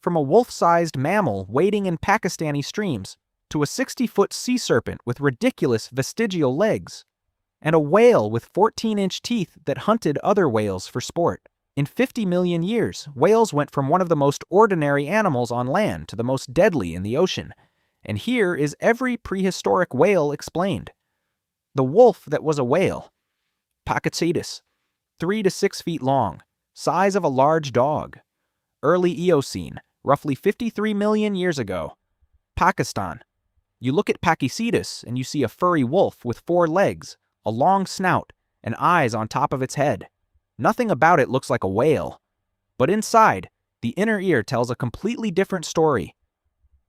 From a wolf-sized mammal wading in Pakistani streams to a 60-foot sea serpent with ridiculous vestigial legs, and a whale with 14-inch teeth that hunted other whales for sport. In 50 million years, whales went from one of the most ordinary animals on land to the most deadly in the ocean. And here is every prehistoric whale explained. The wolf that was a whale. Pakicetus, 3 to 6 feet long, size of a large dog. Early Eocene, roughly 53 million years ago. Pakistan. You look at Pakicetus and you see a furry wolf with 4 legs, a long snout, and eyes on top of its head. Nothing about it looks like a whale. But inside, the inner ear tells a completely different story.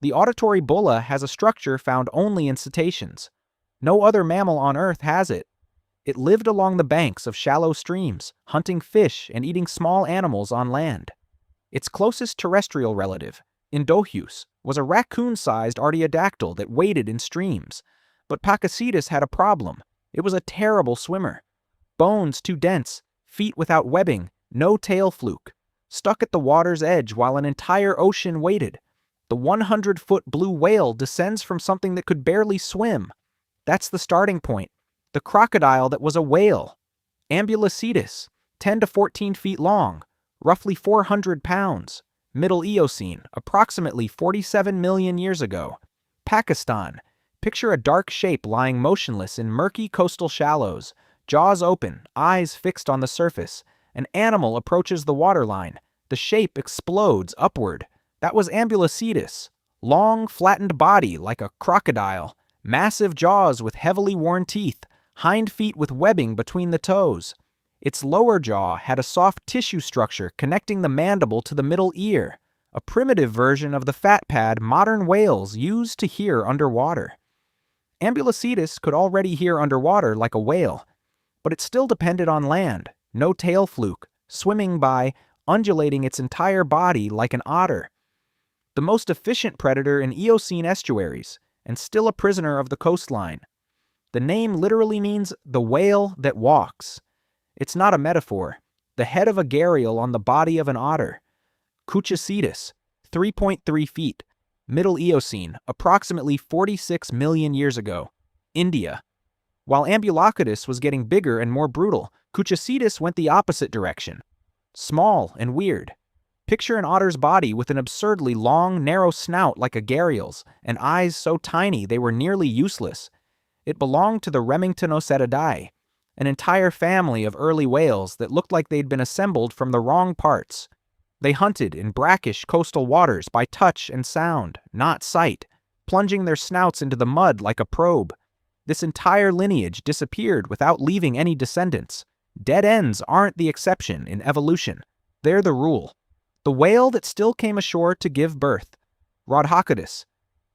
The auditory bulla has a structure found only in cetaceans. No other mammal on Earth has it. It lived along the banks of shallow streams, hunting fish and eating small animals on land. Its closest terrestrial relative, Indochus, was a raccoon-sized artiodactyl that waded in streams. But Pakicetus had a problem. It was a terrible swimmer. Bones too dense, feet without webbing, no tail fluke. Stuck at the water's edge while an entire ocean waited. The 100-foot blue whale descends from something that could barely swim. That's the starting point. The crocodile that was a whale. Ambulocetus, 10 to 14 feet long, roughly 400 pounds. Middle Eocene, approximately 47 million years ago. Pakistan. Picture a dark shape lying motionless in murky coastal shallows. Jaws open, eyes fixed on the surface. An animal approaches the waterline. The shape explodes upward. That was Ambulocetus. Long, flattened body like a crocodile. Massive jaws with heavily worn teeth. Hind feet with webbing between the toes. Its lower jaw had a soft tissue structure connecting the mandible to the middle ear, a primitive version of the fat pad modern whales use to hear underwater. Ambulocetus could already hear underwater like a whale, but it still depended on land, no tail fluke, swimming by, undulating its entire body like an otter. The most efficient predator in Eocene estuaries, and still a prisoner of the coastline. The name literally means the whale that walks. It's not a metaphor. The head of a gharial on the body of an otter. Kutchicetus, 3.3 feet. Middle Eocene, approximately 46 million years ago. India. While Ambulocetus was getting bigger and more brutal, Kutchicetus went the opposite direction. Small and weird. Picture an otter's body with an absurdly long, narrow snout like a gharial's, and eyes so tiny they were nearly useless. It belonged to the Remingtonocetidae, an entire family of early whales that looked like they'd been assembled from the wrong parts. They hunted in brackish coastal waters by touch and sound, not sight, plunging their snouts into the mud like a probe. This entire lineage disappeared without leaving any descendants. Dead ends aren't the exception in evolution. They're the rule. The whale that still came ashore to give birth. Rodhocetus,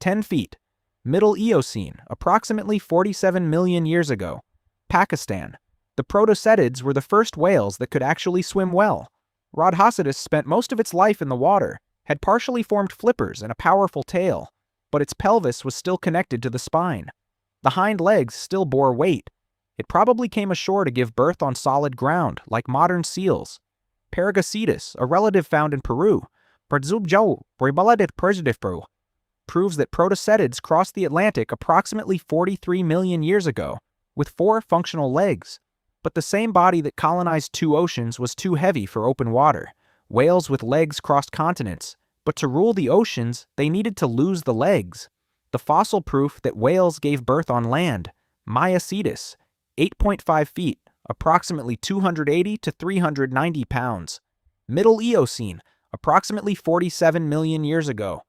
10 feet. Middle Eocene, approximately 47 million years ago. Pakistan. The protocetids were the first whales that could actually swim well. Rodhocetus spent most of its life in the water, had partially formed flippers and a powerful tail, but its pelvis was still connected to the spine. The hind legs still bore weight. It probably came ashore to give birth on solid ground, like modern seals. Pakicetus, a relative found in Peru, proves that protocetids crossed the Atlantic approximately 43 million years ago, with 4 functional legs. But the same body that colonized 2 oceans was too heavy for open water. Whales with legs crossed continents, but to rule the oceans, they needed to lose the legs. The fossil proof that whales gave birth on land, Maiacetus, 8.5 feet, approximately 280 to 390 pounds. Middle Eocene, approximately 47 million years ago.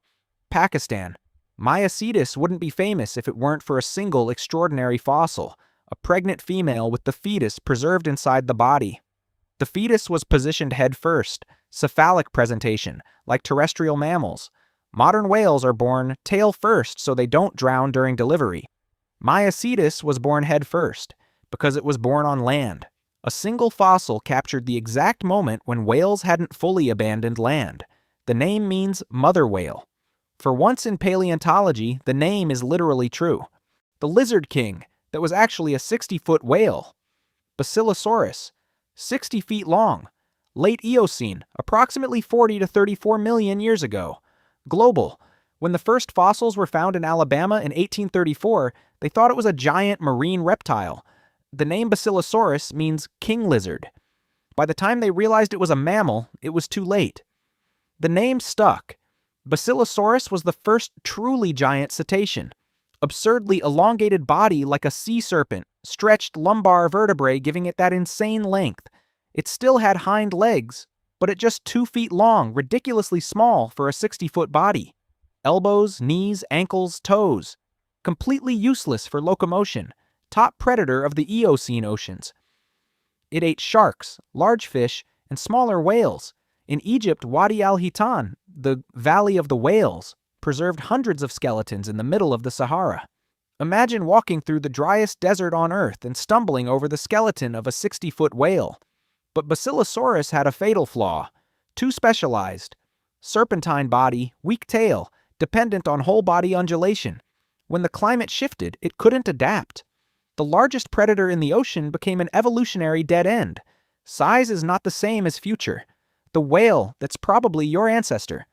Pakistan. Maiacetus wouldn't be famous if it weren't for a single extraordinary fossil, a pregnant female with the fetus preserved inside the body. The fetus was positioned head first, cephalic presentation, like terrestrial mammals. Modern whales are born tail first so they don't drown during delivery. Maiacetus was born head first, because it was born on land. A single fossil captured the exact moment when whales hadn't fully abandoned land. The name means mother whale. For once in paleontology, the name is literally true. The lizard king, that was actually a 60-foot whale. Basilosaurus, 60 feet long. Late Eocene, approximately 40 to 34 million years ago. Global. When the first fossils were found in Alabama in 1834, they thought it was a giant marine reptile. The name Basilosaurus means king lizard. By the time they realized it was a mammal, it was too late. The name stuck. Basilosaurus was the first truly giant cetacean. Absurdly elongated body like a sea serpent, stretched lumbar vertebrae giving it that insane length. It still had hind legs, but at just 2 feet long, ridiculously small for a 60-foot body. Elbows, knees, ankles, toes. Completely useless for locomotion. Top predator of the Eocene oceans. It ate sharks, large fish, and smaller whales. In Egypt, Wadi al-Hitan, the Valley of the Whales, preserved hundreds of skeletons in the middle of the Sahara. Imagine walking through the driest desert on Earth and stumbling over the skeleton of a 60-foot whale. But Basilosaurus had a fatal flaw. Too specialized. Serpentine body, weak tail, dependent on whole-body undulation. When the climate shifted, it couldn't adapt. The largest predator in the ocean became an evolutionary dead end. Size is not the same as future. The whale that's probably your ancestor.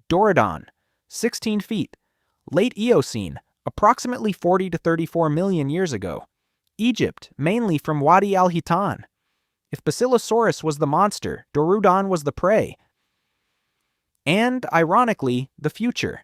Dorudon, 16 feet. Late Eocene, approximately 40 to 34 million years ago. Egypt, mainly from Wadi al-Hitan. If Basilosaurus was the monster, Dorudon was the prey. And, ironically, the future.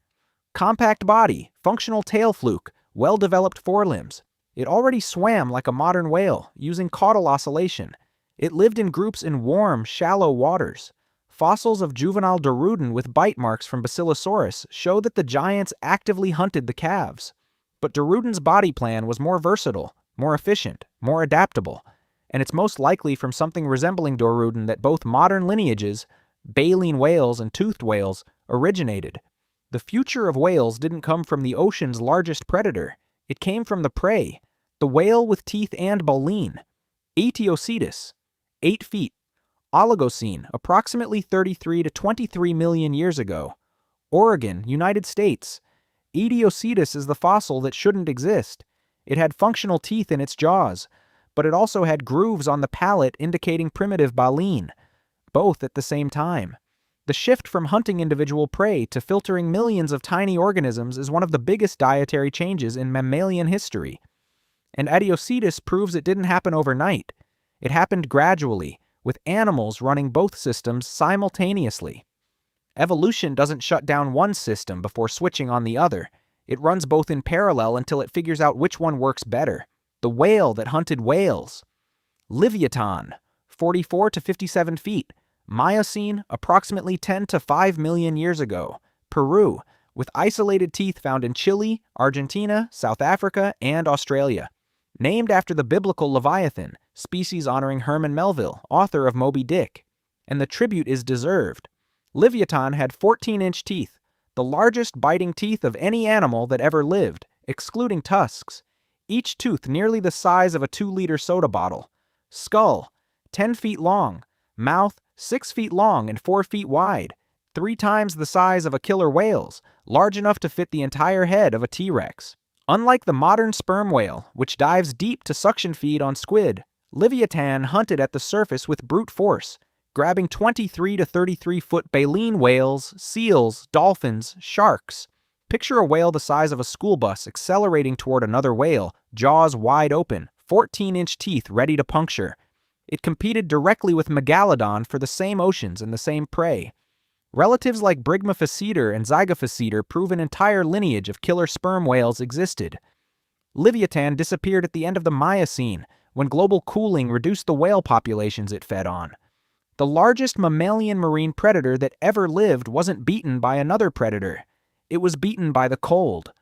Compact body, functional tail fluke, well-developed forelimbs. It already swam like a modern whale, using caudal oscillation. It lived in groups in warm, shallow waters. Fossils of juvenile Dorudon with bite marks from Basilosaurus show that the giants actively hunted the calves. But Dorudon's body plan was more versatile, more efficient, more adaptable, and it's most likely from something resembling Dorudon that both modern lineages, baleen whales and toothed whales, originated. The future of whales didn't come from the ocean's largest predator. It came from the prey, the whale with teeth and baleen. Aetiocetus, 8 feet. Oligocene, approximately 33 to 23 million years ago. Oregon, United States. Aetiocetus is the fossil that shouldn't exist. It had functional teeth in its jaws, but it also had grooves on the palate indicating primitive baleen. Both at the same time. The shift from hunting individual prey to filtering millions of tiny organisms is one of the biggest dietary changes in mammalian history. And Aetiocetus proves it didn't happen overnight. It happened gradually, with animals running both systems simultaneously. Evolution doesn't shut down one system before switching on the other. It runs both in parallel until it figures out which one works better. The whale that hunted whales. Livyatan, 44 to 57 feet. Miocene, approximately 10 to 5 million years ago. Peru, with isolated teeth found in Chile, Argentina, South Africa, and Australia. Named after the biblical Livyatan, species honoring Herman Melville, author of Moby Dick. And the tribute is deserved. Livyatan had 14-inch teeth, the largest biting teeth of any animal that ever lived, excluding tusks. Each tooth nearly the size of a 2-liter soda bottle. Skull, 10 feet long. Mouth, 6 feet long and 4 feet wide, 3 times the size of a killer whale's, large enough to fit the entire head of a T-Rex. Unlike the modern sperm whale, which dives deep to suction feed on squid, Livyatan hunted at the surface with brute force, grabbing 23 to 33-foot baleen whales, seals, dolphins, sharks. Picture a whale the size of a school bus accelerating toward another whale, jaws wide open, 14-inch teeth ready to puncture. It competed directly with Megalodon for the same oceans and the same prey. Relatives like Brigmophaceter and Zygophaceter prove an entire lineage of killer sperm whales existed. Livyatan disappeared at the end of the Miocene, when global cooling reduced the whale populations it fed on. The largest mammalian marine predator that ever lived wasn't beaten by another predator. It was beaten by the cold.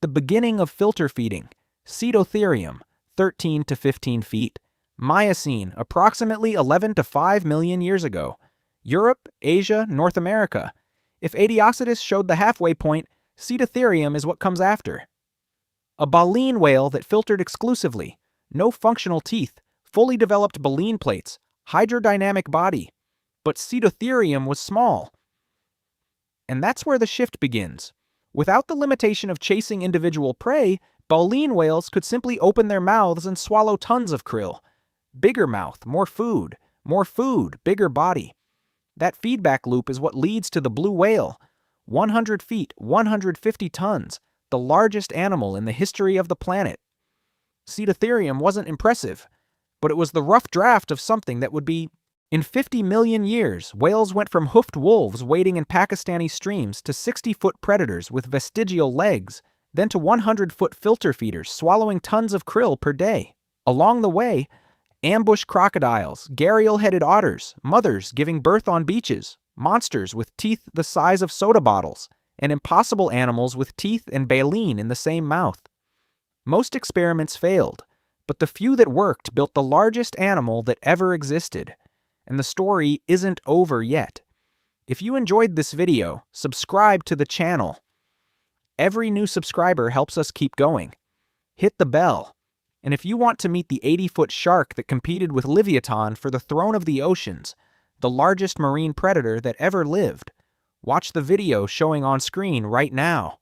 The beginning of filter feeding. Cetotherium, 13 to 15 feet. Miocene, approximately 11 to 5 million years ago. Europe, Asia, North America. If Aetiocetus showed the halfway point, Cetotherium is what comes after. A baleen whale that filtered exclusively. No functional teeth, fully developed baleen plates, hydrodynamic body. But Cetotherium was small. And that's where the shift begins. Without the limitation of chasing individual prey, baleen whales could simply open their mouths and swallow tons of krill. Bigger mouth, more food, More food, bigger body. That feedback loop is what leads to the blue whale. 100 feet, 150 tons, the largest animal in the history of the planet. Cetotherium wasn't impressive, but it was the rough draft of something that would be. In 50 million years, whales went from hoofed wolves wading in Pakistani streams to 60-foot predators with vestigial legs, then to 100-foot filter feeders swallowing tons of krill per day. Along the way, ambush crocodiles, gharial-headed otters, mothers giving birth on beaches, monsters with teeth the size of soda bottles, and impossible animals with teeth and baleen in the same mouth. Most experiments failed, but the few that worked built the largest animal that ever existed. And the story isn't over yet. If you enjoyed this video, subscribe to the channel. Every new subscriber helps us keep going. Hit the bell. And if you want to meet the 80-foot shark that competed with Livyatan for the throne of the oceans, the largest marine predator that ever lived, watch the video showing on screen right now.